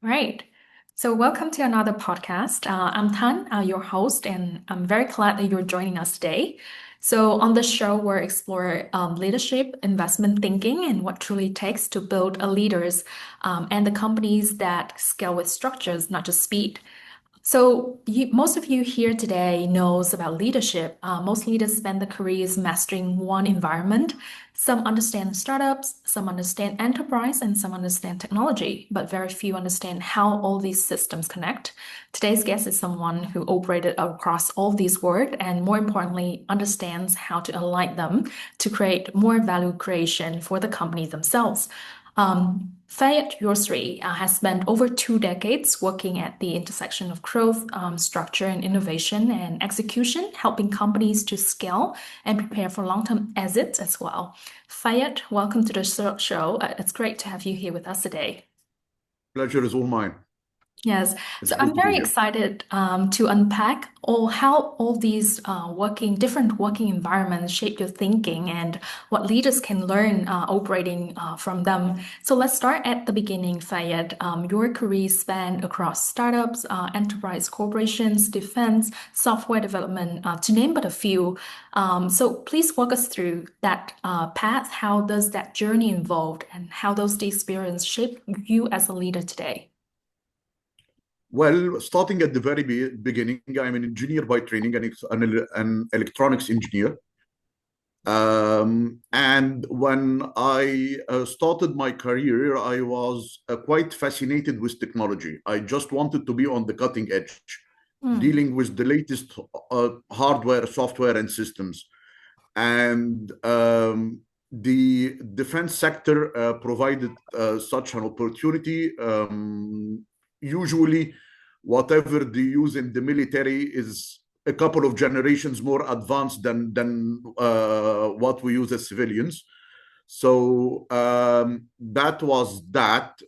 Right. So, welcome to another podcast. I'm Tan, your host, and I'm very glad that you're joining us today. So, on this show, we'll explore leadership, investment thinking, and what truly takes to build a leaders and the companies that scale with structures, not just speed. So, most of you here today knows about leadership. Most leaders spend their careers mastering one environment. Some understand startups, some understand enterprise, and some understand technology, but very few understand how all these systems connect. Today's guest is someone who operated across all these worlds and, more importantly, understands how to align them to create more value creation for the company themselves. Fayed Yousry has spent over 2 decades working at the intersection of growth, structure, and innovation and execution, helping companies to scale and prepare for long-term exits as well. Fayed, welcome to the show. It's great to have you here with us today. Pleasure is all mine. Yes, It's so great I'm to be very here. excited to unpack how all these different working environments shape your thinking and what leaders can learn operating from them. So let's start at the beginning, Fayed. Your career spanned across startups, enterprise corporations, defense, software development, to name but a few. So please walk us through that path. How does that journey evolved, and how those experiences shape you as a leader today? Well, starting at the very beginning, I'm an engineer by training, an electronics engineer. And when I started my career, I was quite fascinated with technology. I just wanted to be on the cutting edge, Hmm. dealing with the latest hardware, software, and systems. And the defense sector provided such an opportunity. Usually, whatever they use in the military is a couple of generations more advanced than what we use as civilians. So that was that.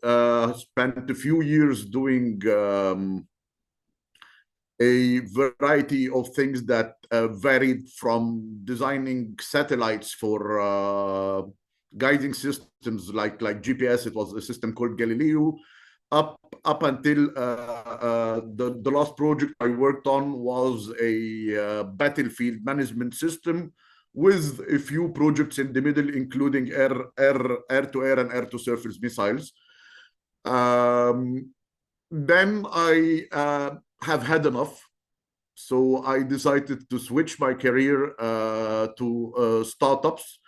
Spent a few years doing a variety of things that varied from designing satellites for guiding systems like GPS. It was a system called Galileo. Up until the last project I worked on was a battlefield management system with a few projects in the middle, including air to air and air to surface missiles. Um, then I have had enough. So I decided to switch my career to startups.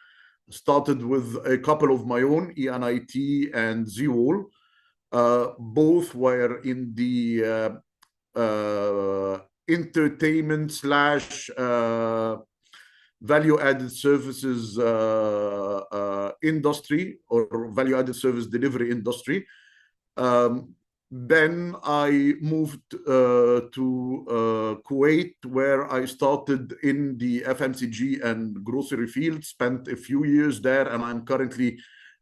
Started with a couple of my own, ENIT and ZWall. Both were in the entertainment slash value-added services industry, or value-added service delivery industry. Then I moved to Kuwait, where I started in the FMCG and grocery field, spent a few years there, and I'm currently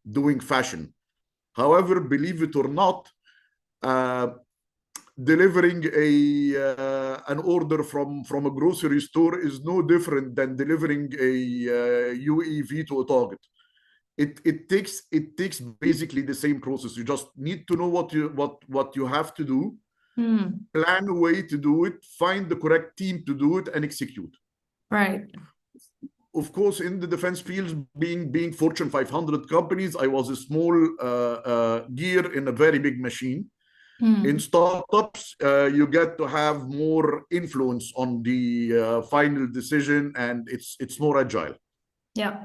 doing fashion. However, believe it or not, uh, delivering an order from a grocery store is no different than delivering a UAV to a target. It takes basically the same process. You just need to know what you have to do, Hmm. plan a way to do it, find the correct team to do it, and execute. Right. Of course, in the defense fields, being Fortune 500 companies, I was a small gear in a very big machine. In Hmm. startups, you get to have more influence on the final decision, and it's more agile. Yeah.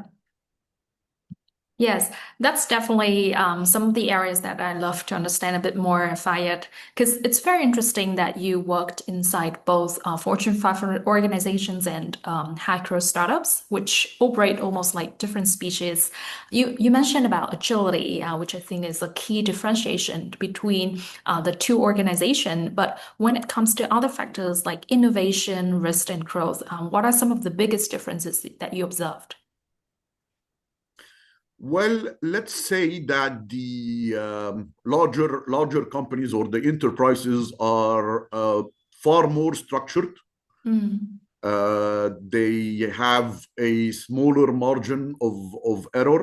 Yes, that's definitely some of the areas that I love to understand a bit more, Fayed, because it's very interesting that you worked inside both Fortune 500 organizations and high-growth startups, which operate almost like different species. You mentioned about agility, which I think is a key differentiation between the two organizations. But when it comes to other factors like innovation, risk, and growth, what are some of the biggest differences that you observed? Well, let's say that the larger companies or the enterprises are far more structured. Mm. They have a smaller margin of error.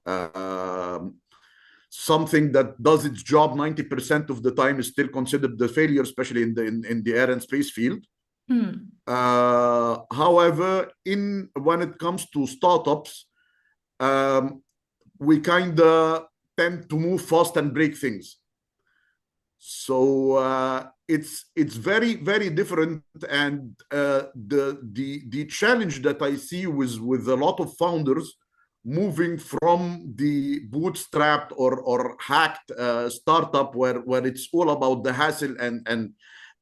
Um something that does its job 90% of the time is still considered the failure, especially in the air and space field. However, when it comes to startups, we kind of tend to move fast and break things. So it's very, very different, and the challenge that I see with a lot of founders moving from the bootstrapped or hacked startup where it's all about the hassle and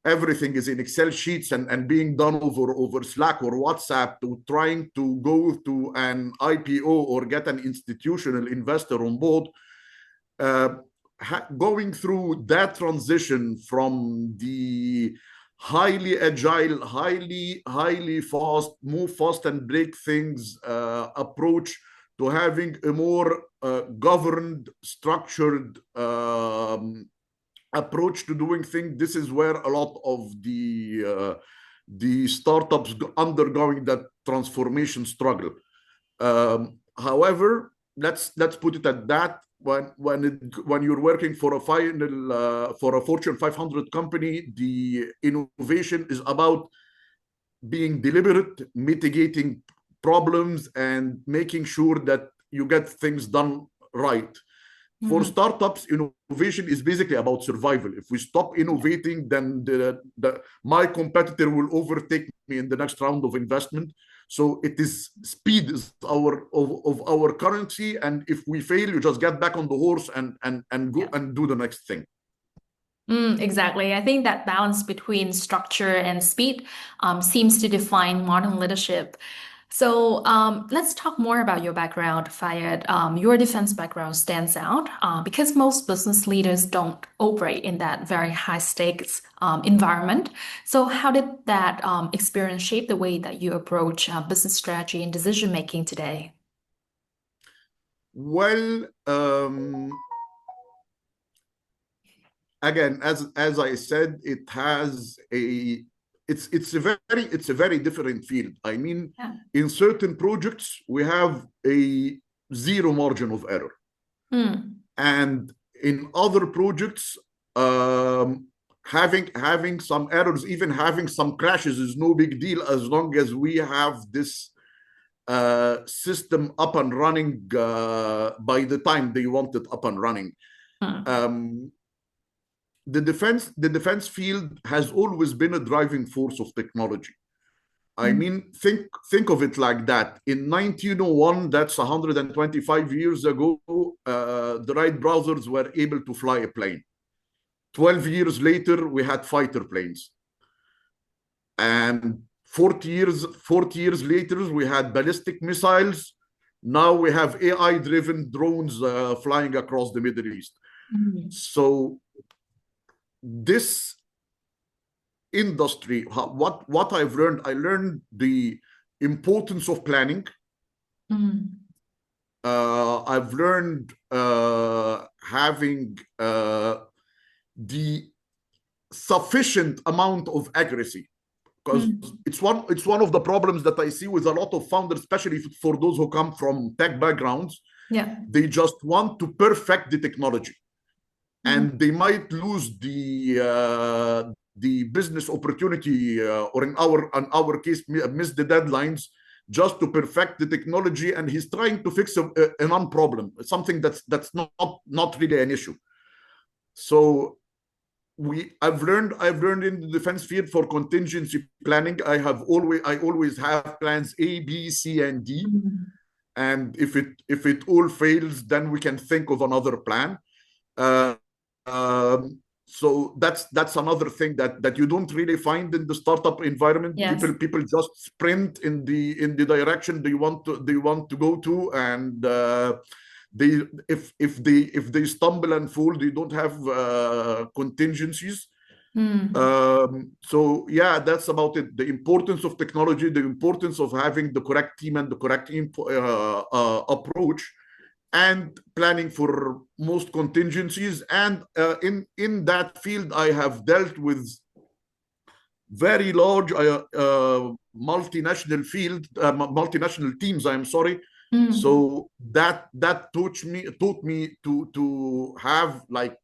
everything is in Excel sheets and being done over Slack or WhatsApp, to trying to go to an IPO or get an institutional investor on board. Going through that transition from the highly agile, highly fast, move fast and break things approach, to having a more governed, structured approach to doing things. This is where a lot of the startups undergoing that transformation struggle. However, let's put it at that. When you're working for a Fortune 500 company, the innovation is about being deliberate, mitigating problems, and making sure that you get things done right. For startups, innovation is basically about survival. If we stop innovating, then my competitor will overtake me in the next round of investment. So it is speed is our currency, and if we fail, you just get back on the horse and go and do the next thing. Exactly. I think that balance between structure and speed seems to define modern leadership. So let's talk more about your background, Fayed. Your defense background stands out because most business leaders don't operate in that very high stakes environment. So how did that experience shape the way that you approach business strategy and decision making today? Well, again, as I said, it's a very different field. I mean, in certain projects we have a zero margin of error, and in other projects, having some errors, even having some crashes, is no big deal as long as we have this system up and running by the time they want it up and running. The defense field has always been a driving force of technology. I mean, think of it like that. In 1901, that's 125 years ago, the Wright brothers were able to fly a plane. 12 years later, we had fighter planes. And 40 years later, we had ballistic missiles. Now we have AI-driven drones flying across the Middle East. So this industry, what I've learned, I learned the importance of planning. I've learned having the sufficient amount of accuracy, because it's one of the problems that I see with a lot of founders, especially for those who come from tech backgrounds. They just want to perfect the technology, and they might lose the business opportunity, or in our case, miss the deadlines just to perfect the technology. And he's trying to fix a non-problem, something that's not really an issue. So I've learned in the defense field, for contingency planning, I always have plans A, B, C, and D. And if it all fails, then we can think of another plan. So that's another thing that you don't really find in the startup environment. People just sprint in the direction they want to go to, and if they stumble and fall, they don't have contingencies. So yeah, that's about it. The importance of technology, the importance of having the correct team and the correct approach, and planning for most contingencies. And in that field, I have dealt with very large multinational teams, I'm sorry, Mm. So that taught me to have like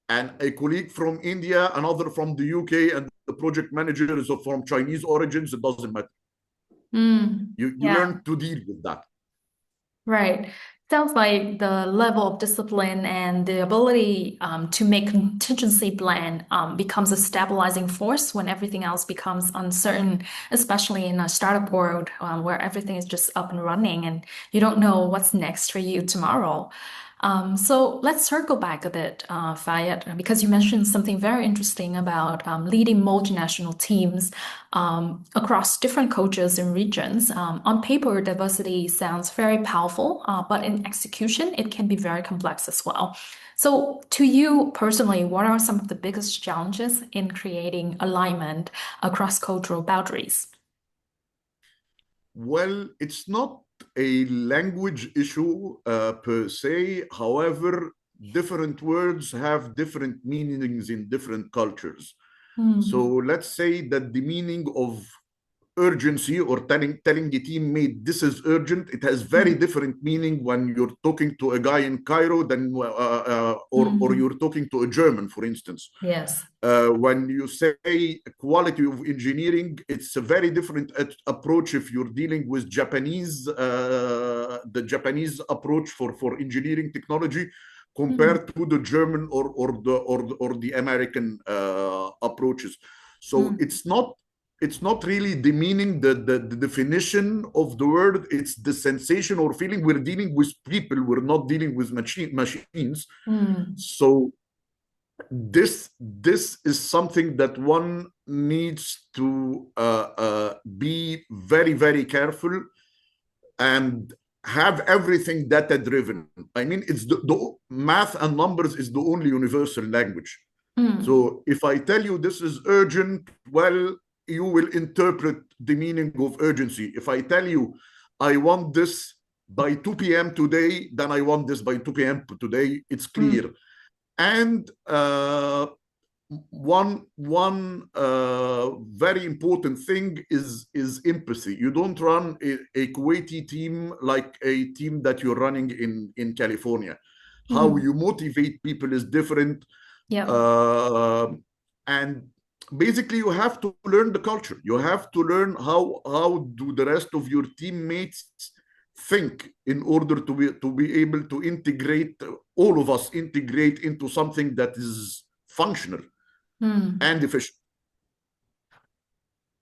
a colleague from India, another from the UK, and the project manager is from Chinese origins. It doesn't matter. Mm. You Yeah. learn to deal with that. Right. Sounds like the level of discipline and the ability to make contingency plan becomes a stabilizing force when everything else becomes uncertain, especially in a startup world where everything is just up and running and you don't know what's next for you tomorrow. So let's circle back a bit, Fayed, because you mentioned something very interesting about leading multinational teams across different cultures and regions. On paper, diversity sounds very powerful, but in execution, it can be very complex as well. So, to you personally, what are some of the biggest challenges in creating alignment across cultural boundaries? Well, it's not a language issue per se. However, different words have different meanings in different cultures. So Hmm. let's say that the meaning of urgency or telling a teammate this is urgent, it has very Hmm. different meaning when you're talking to a guy in Cairo than or Hmm. you're talking to a German, for instance. Yes. When you say quality of engineering, it's a very different approach if you're dealing with Japanese, the Japanese approach for engineering technology Hmm. compared to the German or the American approaches. So Hmm. it's not really the meaning, the definition of the word. It's the sensation or feeling. We're dealing with people. We're not dealing with machines. Hmm. So this is something that one needs to be very very careful and have everything data driven. I mean, it's the math and numbers is the only universal language. Hmm. So if I tell you this is urgent, well, you will interpret the meaning of urgency. If I tell you I want this by 2 p.m. today, then I want this by 2 p.m. today. It's Hmm. clear. And one very important thing is empathy. You don't run a Kuwaiti team like a team that you're running in California. How Hmm. you motivate people is different, Yep. uh, and basically you have to learn the culture. You have to learn how do the rest of your teammates think in order to be able to integrate, all of us integrate into something that is functional Hmm. and efficient.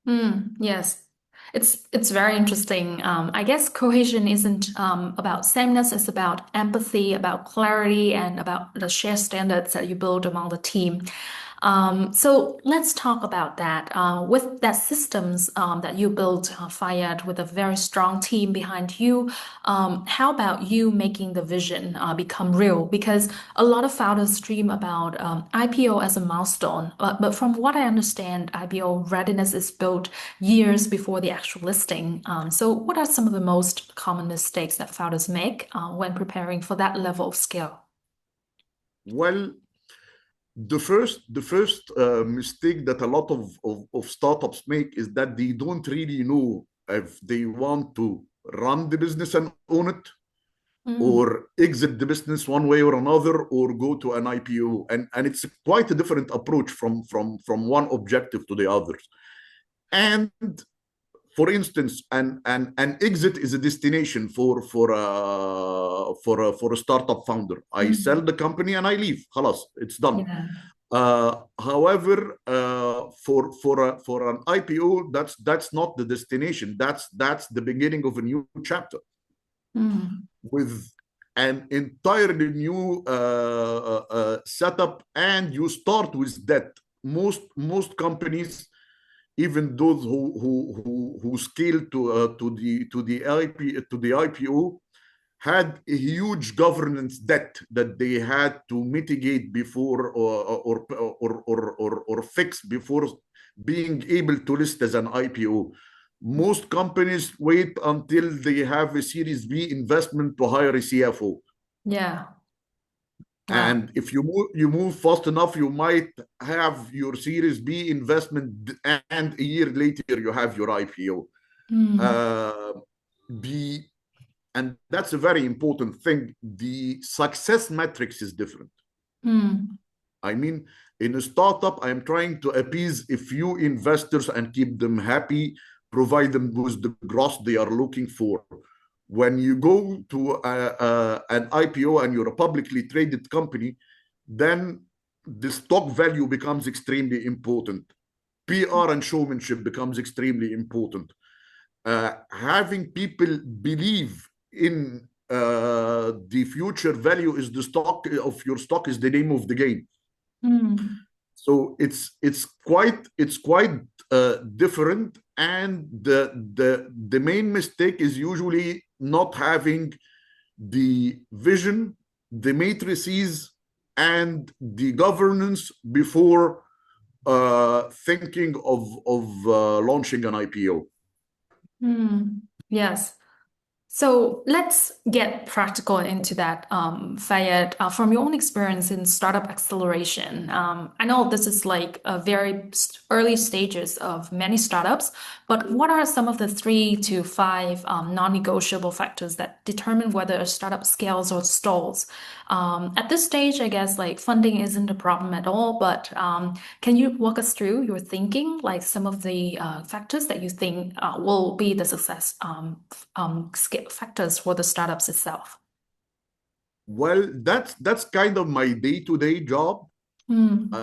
Mm, yes, it's very interesting. I guess cohesion isn't about sameness, it's about empathy, about clarity, and about the shared standards that you build among the team. So let's talk about that. With that systems that you built, Fayed, with a very strong team behind you, how about you making the vision become real? Because a lot of founders dream about IPO as a milestone, but from what I understand, IPO readiness is built years before the actual listing. So what are some of the most common mistakes that founders make when preparing for that level of scale? Well, the first mistake that a lot of startups make is that they don't really know if they want to run the business and own it, Mm, or exit the business one way or another, or go to an IPO. And it's quite a different approach from one objective to the others. And for instance, an exit is a destination for a startup founder. I sell mm, the company and I leave. Halas, it's done. yeah. However, for an IPO, that's not the destination. That's the beginning of a new chapter Mm, with an entirely new setup, and you start with that. Most companies, even those who scale to the IPO, had a huge governance debt that they had to mitigate before or fix before being able to list as an IPO. Most companies wait until they have a Series B investment to hire a CFO. yeah. Wow. And if you move fast enough, you might have your Series B investment, and a year later you have your IPO. Mm, Uh, the and that's a very important thing, the success matrix is different. Mm. I mean, in a startup, I am trying to appease a few investors and keep them happy, provide them with the gross they are looking for. When you go to an IPO and you're a publicly traded company, then the stock value becomes extremely important. PR and showmanship becomes extremely important. Having people believe in the future value is the stock of your stock is the name of the game. Mm. So it's quite different, and the main mistake is usually not having the vision, the matrices, and the governance before thinking of launching an IPO. Mm. Yes. So let's get practical into that, Fayed. From your own experience in startup acceleration, I know this is like a very early stages of many startups, but what are some of the 3 to 5 non-negotiable factors that determine whether a startup scales or stalls? At this stage, I guess like funding isn't a problem at all, but can you walk us through your thinking, like some of the factors that you think will be the success factors for the startups itself? Well, that's kind of my day-to-day job. Mm.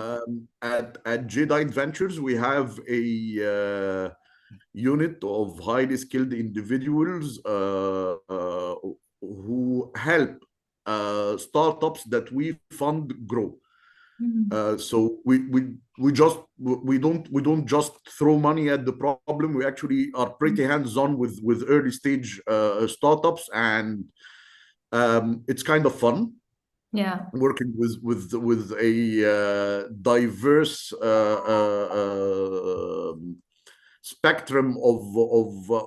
At Jadeite Ventures, we have a unit of highly skilled individuals who help startups that we fund grow. Mm. So we don't just throw money at the problem. We actually are pretty hands-on with early stage startups, and it's kind of fun Yeah. working with a diverse spectrum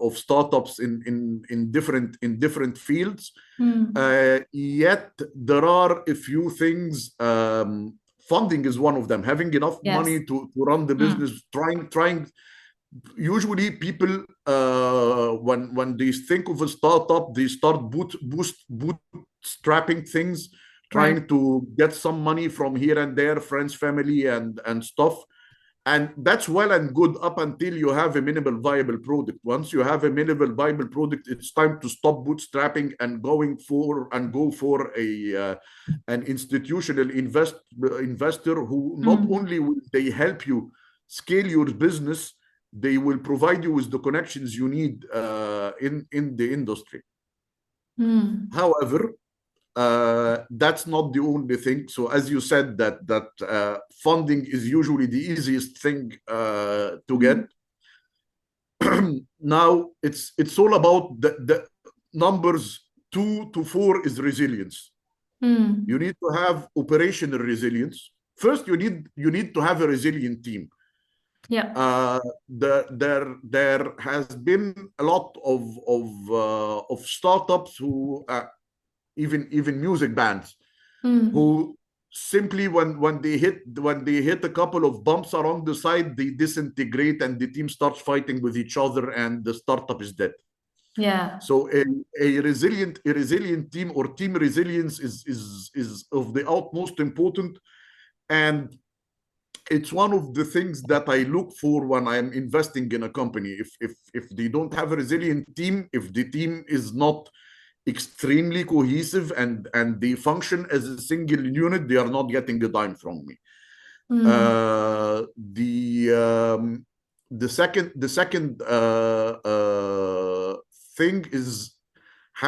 of startups in different fields. Mm. Yet there are a few things. Funding is one of them. Having enough Yes. money to run the Mm. business. Trying. Usually, people when they think of a startup, they start bootstrapping things, Right. trying to get some money from here and there, friends, family, and stuff. And that's well and good up until you have a minimal viable product. Once you have a minimal viable product, it's time to stop bootstrapping and go for a an institutional investor who not Mm. only will they help you scale your business, they will provide you with the connections you need in the industry. Mm. However, that's not the only thing. So as you said, that funding is usually the easiest thing to Mm. get. Now it's all about the numbers. 2 to 4 is resilience. You Mm. need to have operational resilience. First, you need to have a resilient team. Yeah. There has been a lot of startups who even music bands Mm. who simply when they hit a couple of bumps along the side, they disintegrate and the team starts fighting with each other and the startup is dead. Yeah. So a resilient team or team resilience is of the utmost important, and it's one of the things that I look for when I'm investing in a company. If they don't have a resilient team, if the team is not extremely cohesive and they function as a single unit, they are not getting a dime from me. Mm. Uh, the um, the second thing is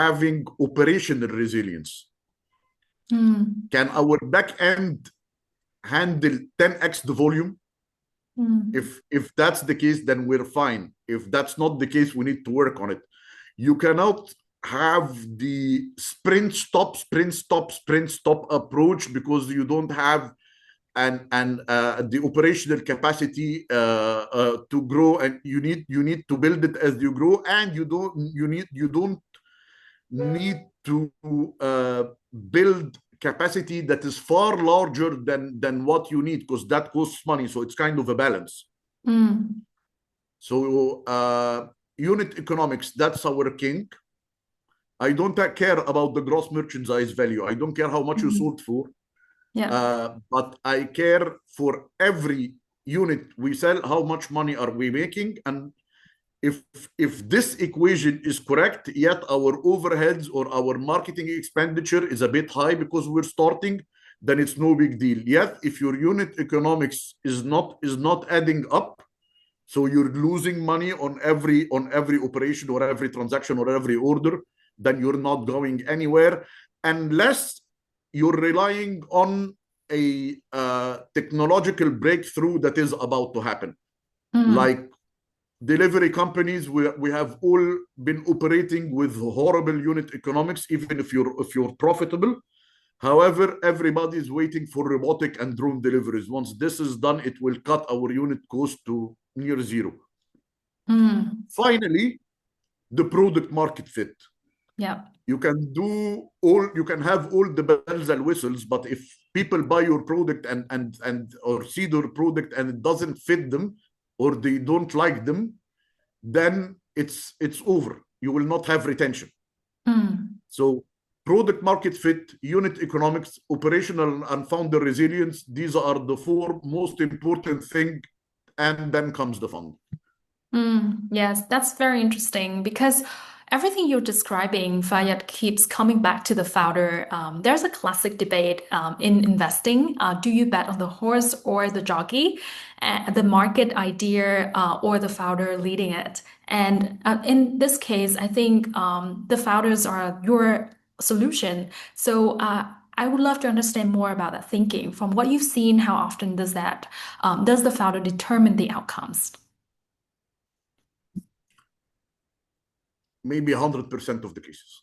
having operational resilience. Mm. Can our back end handle 10x the volume? Mm. If that's the case, then we're fine. If that's not the case, we need to work on it. You cannot have the sprint stop approach, because you don't have and the operational capacity to grow, and you need to build it as you grow, and you don't need to build capacity that is far larger than what you need, because that costs money. So it's kind of a balance. Mm. So unit economics, that's our king. I don't care about the gross merchandise value. I don't care how much you Mhm. sold for. Yeah. But I care for every unit we sell, how much money are we making? And if if this equation is correct, yet our overheads or our marketing expenditure is a bit high because we're starting, then it's no big deal. Yet if your unit economics is not adding up, so you're losing money on every operation or every transaction or every order, then you're not going anywhere unless you're relying on a technological breakthrough that is about to happen. Mm. Like delivery companies, we have all been operating with horrible unit economics, even if you're profitable. However, everybody is waiting for robotic and drone deliveries. Once this is done, it will cut our unit cost to near zero. Mm. Finally, the product market fit. Yeah. You can have all the bells and whistles, but if people buy your product and or see your product and it doesn't fit them or they don't like them, then it's over. You will not have retention. Mm. So product market fit, unit economics, operational and founder resilience, these are the four most important things, and then comes the fund. Mm, yes, that's very interesting because everything you're describing, Fayed, keeps coming back to the founder. There's a classic debate in investing. Do you bet on the horse or the jockey, the market idea, or the founder leading it? And in this case, I think the founders are your solution. So I would love to understand more about that thinking. From what you've seen, how often does the founder determine the outcomes? Maybe 100% of the cases.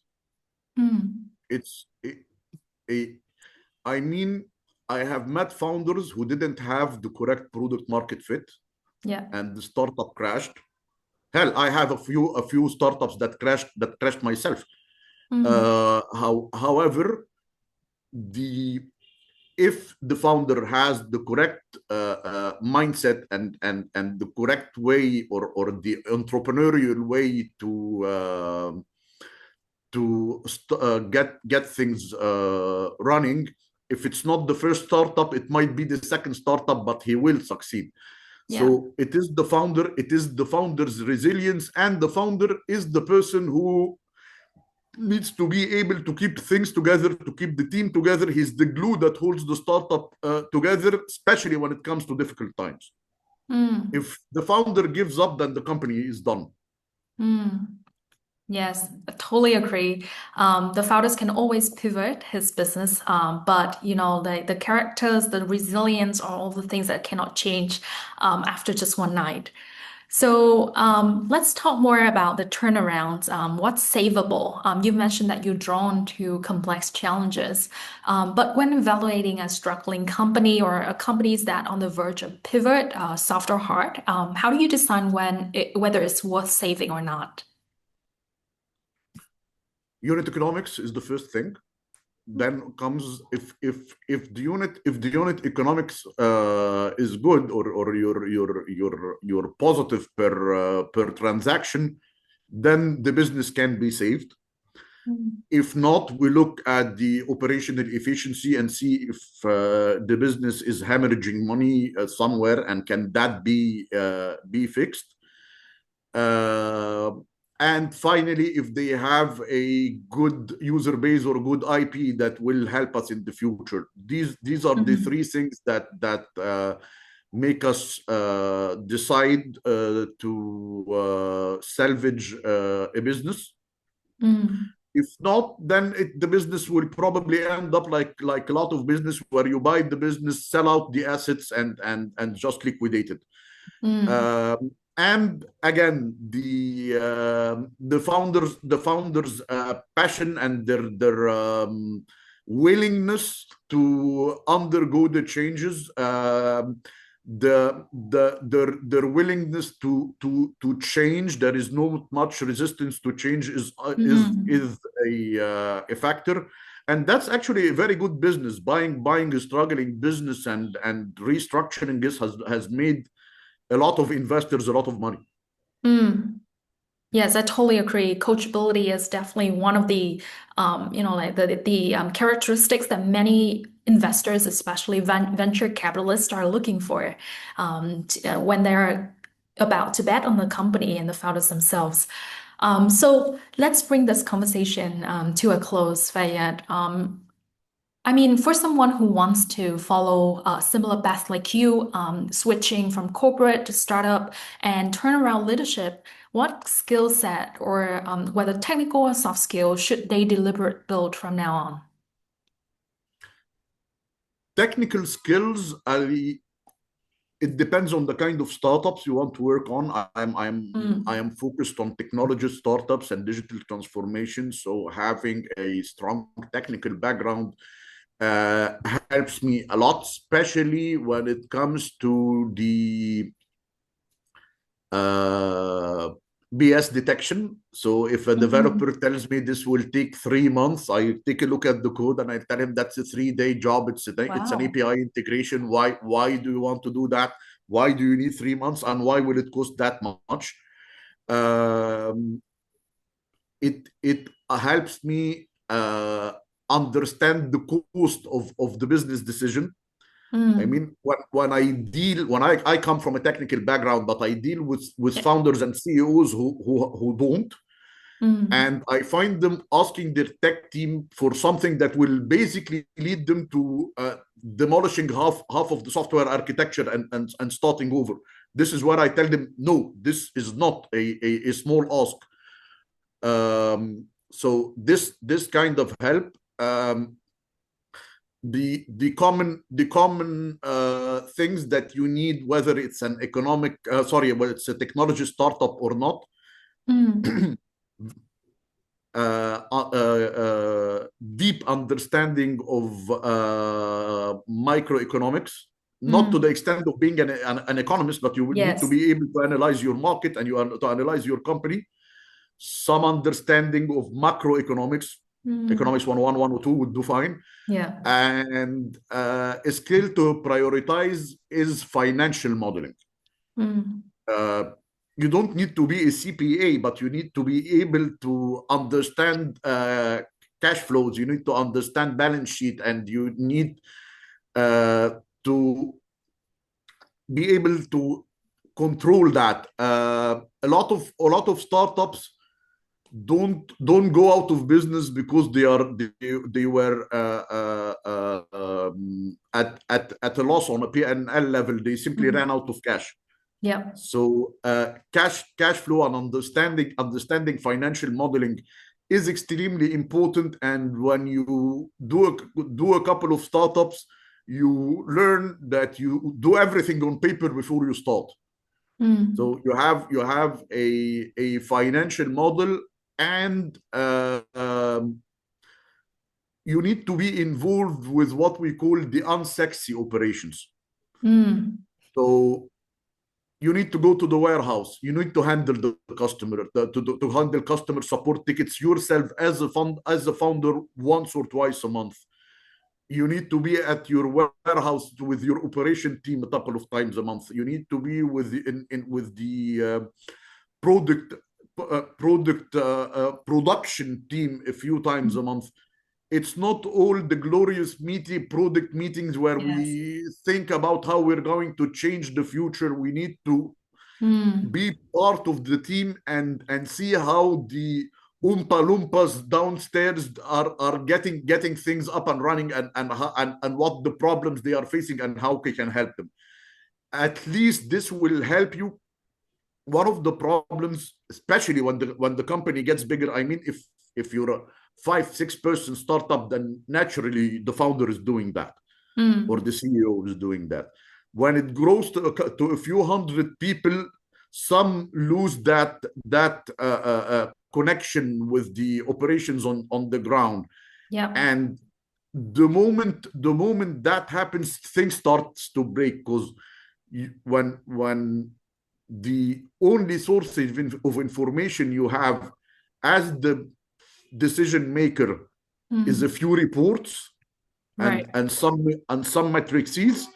Mm. It's a, I mean, I have met founders who didn't have the correct product market fit Yeah. and the startup crashed. Hell, I have a few startups that crashed myself. Mm. However, the if the founder has the correct mindset and the correct way or the entrepreneurial way to get things running. If it's not the first startup, it might be the second startup, but he will succeed. Yeah. So it is the founder's resilience, and the founder is the person who needs to be able to keep things together, to keep the team together. He's the glue that holds the startup together, especially when it comes to difficult times. Mm. If the founder gives up, then the company is done. Mm. Yes, I totally agree. The founders can always pivot his business, but the characters, the resilience, are all the things that cannot change after just one night. So let's talk more about the turnarounds. What's savable? You mentioned that you're drawn to complex challenges, but when evaluating a struggling company or a companies that on the verge of pivot, soft or hard, how do you decide whether it's worth saving or not? Unit economics is the first thing. Then comes if the unit economics is good, or you're positive per transaction, then the business can be saved. Mm. If not, we look at the operational efficiency and see if the business is hemorrhaging money somewhere, and can that be fixed. Uh, and finally, if they have a good user base or good IP that will help us in the future. These are the Mhm. three things that make us decide to salvage a business. Mm. If not, then the business will probably end up like a lot of business, where you buy the business, sell out the assets, and just liquidate it. Mm. And again, the founders passion and their willingness to undergo the changes, their willingness to change. There is no much resistance to change, is uh, is Mhm. is a factor. And that's actually a very good business. Buying a struggling business and restructuring this has made a lot of investors a lot of money. Mm. Yes, I totally agree. Coachability is definitely one of the, like the characteristics that many investors, especially venture capitalists, are looking for when they're about to bet on the company and the founders themselves. So let's bring this conversation to a close, Fayed. I mean, for someone who wants to follow a similar path like you, switching from corporate to startup and turnaround leadership, what skill set or whether technical or soft skills should they deliberate build from now on? Technical skills, it depends on the kind of startups you want to work on. I Mm, am focused on technology startups and digital transformation. So having a strong technical background uh, helps me a lot, especially when it comes to the uh, BS detection. So if a mm, developer tells me this will take 3 months, I take a look at the code and I tell him that's a 3 day job. It's an wow. API integration. Why do you want to do that? Why do you need 3 months? And why will it cost that much? Um, it helps me understand the cost of the business decision. I Mm, mean, when I come from a technical background, but I deal with yeah. founders and CEOs who don't, Mm, and I find them asking their tech team for something that will basically lead them to demolishing half of the software architecture and starting over. This is where I tell them, no, this is not a small ask. So this kind of help. The common things that you need, whether it's an whether it's a technology startup or not, mm, deep understanding of microeconomics, not to the mm, extent of being an economist, but you will need to yes. be able to analyze your market and to analyze your company. Some understanding of macroeconomics, Mm, economics 101, 102 would do fine. yeah. And a skill to prioritize is financial modeling. Mm, Uh, you don't need to be a CPA, but you need to be able to understand cash flows. You need to understand balance sheet, and you need uh, to be able to control that. A lot of startups don't go out of business because they were at a loss on a P&L level. They simply mm, ran out of cash. yeah. So cash flow and understanding financial modeling is extremely important. And when you do a couple of startups, you learn that you do everything on paper before you start. Mm, So you have a financial model, and you need to be involved with what we call the unsexy operations. mm, So you need to go to the warehouse. You need to handle the customer, to handle customer support tickets yourself as a founder once or twice a month. You need to be at your warehouse with your operation team a couple of times a month. You need to be with the production team a few times a mm, month. It's not all the glorious meaty product meetings where yes. we think about how we're going to change the future. We need to Mm, be part of the team and see how the Oompa Loompas downstairs are getting things up and running, and what the problems they are facing and how we can help them. At least this will help you. One of the problems, especially when the company gets bigger, I mean, if you're a 5-6 person startup, then naturally the founder is doing that, or mm, the CEO is doing that. When it grows to a few hundred people, some lose that connection with the operations on the ground. yeah. And the moment that happens, things starts to break, because when the only source of information you have as the decision maker is a Mm, few reports and right. and some and some matrices,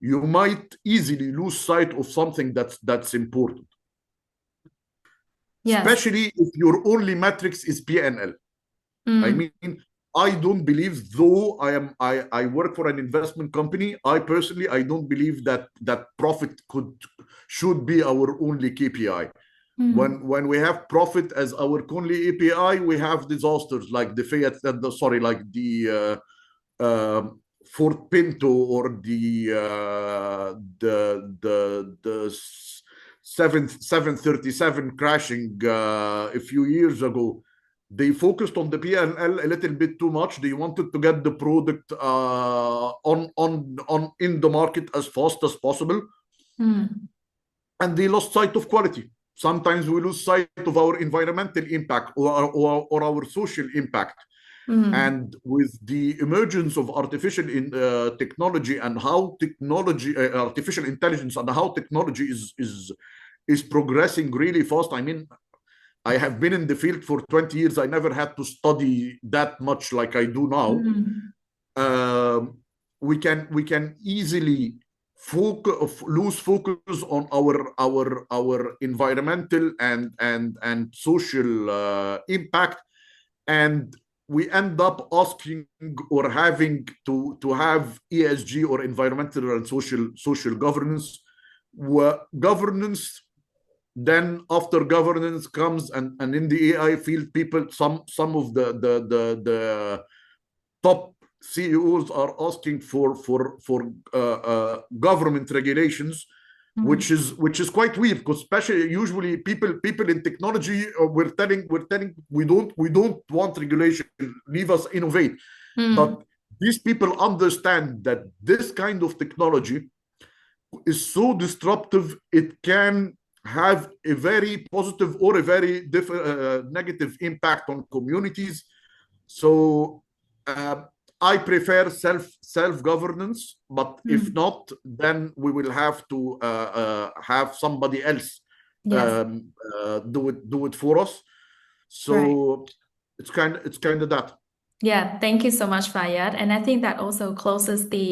you might easily lose sight of something that's important. Yes. especially if your only metrics is P&L. I Mm. mean, I don't believe, though I work for an investment company, I personally I don't believe that profit should be our only KPI. Mm. When we have profit as our only API, we have disasters like the Fayed, like Fort Pinto, or the 737 crashing a few years ago. They focused on the P&L a little bit too much. They wanted to get the product on in the market as fast as possible, Mm. and they lost sight of quality. Sometimes we lose sight of our environmental impact, or our social impact. Mm. And with the emergence of technology, and how artificial intelligence, and how technology is progressing really fast. I mean, I have been in the field for 20 years. I never had to study that much like I do now. Mm. Um, we can easily lose focus on our environmental and social impact, and we end up asking or having to have ESG, or environmental and social governance. Governance, then after governance comes, and in the AI field, people, some of the top CEOs are asking for government regulations, Mm. which is quite weird, because especially usually people in technology, we're telling we don't want regulation, leave us innovate. Mm. But these people understand that this kind of technology is so disruptive, it can have a very positive or a very negative impact on communities. So uh, I prefer self governance, but if Mm. not, then we will have to have somebody else Yes. do it for us. Right. So it's kind of that. Yeah. Thank you so much, Fayed. And I think that also closes the